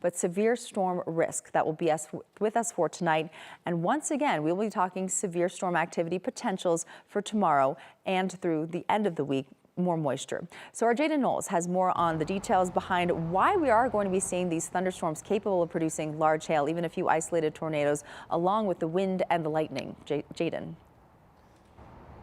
but severe storm risk. That will be with us for tonight. And once again, we will be talking severe storm activity potentials for tomorrow and through the end of the week. More moisture. So our Jaden Knowles has more on the details behind why we are going to be seeing these thunderstorms capable of producing large hail, even a few isolated tornadoes, along with the wind and the lightning. Jaden.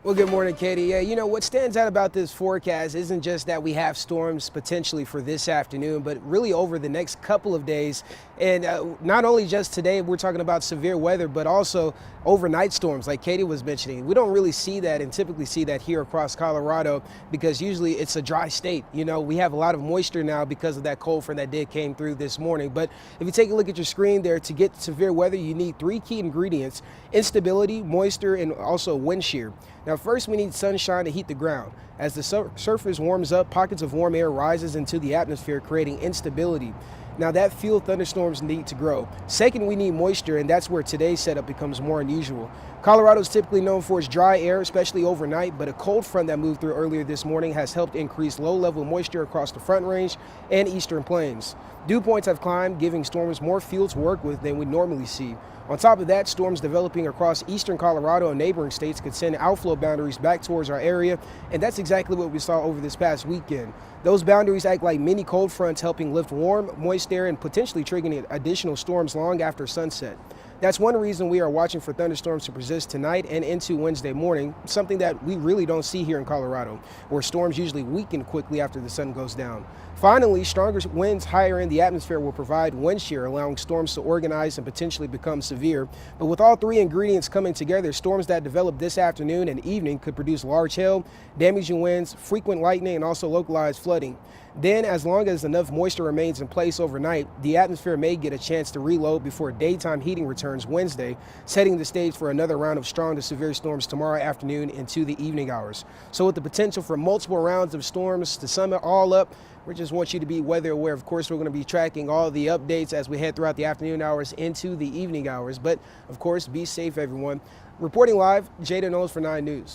Well, good morning, Katie. Yeah, you know, what stands out about this forecast isn't just that we have storms potentially for this afternoon, but really over the next couple of days. And not only just today, we're talking about severe weather, but also overnight storms like Katie was mentioning. We don't really see that and typically see that here across Colorado because usually it's a dry state. You know, we have a lot of moisture now because of that cold front that came through this morning. But if you take a look at your screen there, to get severe weather, you need three key ingredients: instability, moisture, and also wind shear. Now, first, we need sunshine to heat the ground. As the surface warms up, pockets of warm air rises into the atmosphere, creating instability. Now, that fueled thunderstorms need to grow. Second, we need moisture, and that's where today's setup becomes more unusual. Colorado is typically known for its dry air, especially overnight, but a cold front that moved through earlier this morning has helped increase low-level moisture across the Front Range and Eastern Plains. Dew points have climbed, giving storms more fuel to work with than we normally see. On top of that, storms developing across eastern Colorado and neighboring states could send outflow boundaries back towards our area, and that's exactly what we saw over this past weekend. Those boundaries act like mini cold fronts, helping lift warm, moist air and potentially triggering additional storms long after sunset. That's one reason we are watching for thunderstorms to persist tonight and into Wednesday morning, something that we really don't see here in Colorado, where storms usually weaken quickly after the sun goes down. Finally, stronger winds higher in the atmosphere will provide wind shear, allowing storms to organize and potentially become severe. But with all three ingredients coming together, storms that develop this afternoon and evening could produce large hail, damaging winds, frequent lightning, and also localized flooding. Then, as long as enough moisture remains in place overnight, the atmosphere may get a chance to reload before daytime heating returns Wednesday, setting the stage for another round of strong to severe storms tomorrow afternoon into the evening hours. So with the potential for multiple rounds of storms to sum it all up, we just want you to be weather aware. Of course, we're going to be tracking all the updates as we head throughout the afternoon hours into the evening hours. But of course, be safe, everyone. Reporting live, Jaden Knowles for 9 News.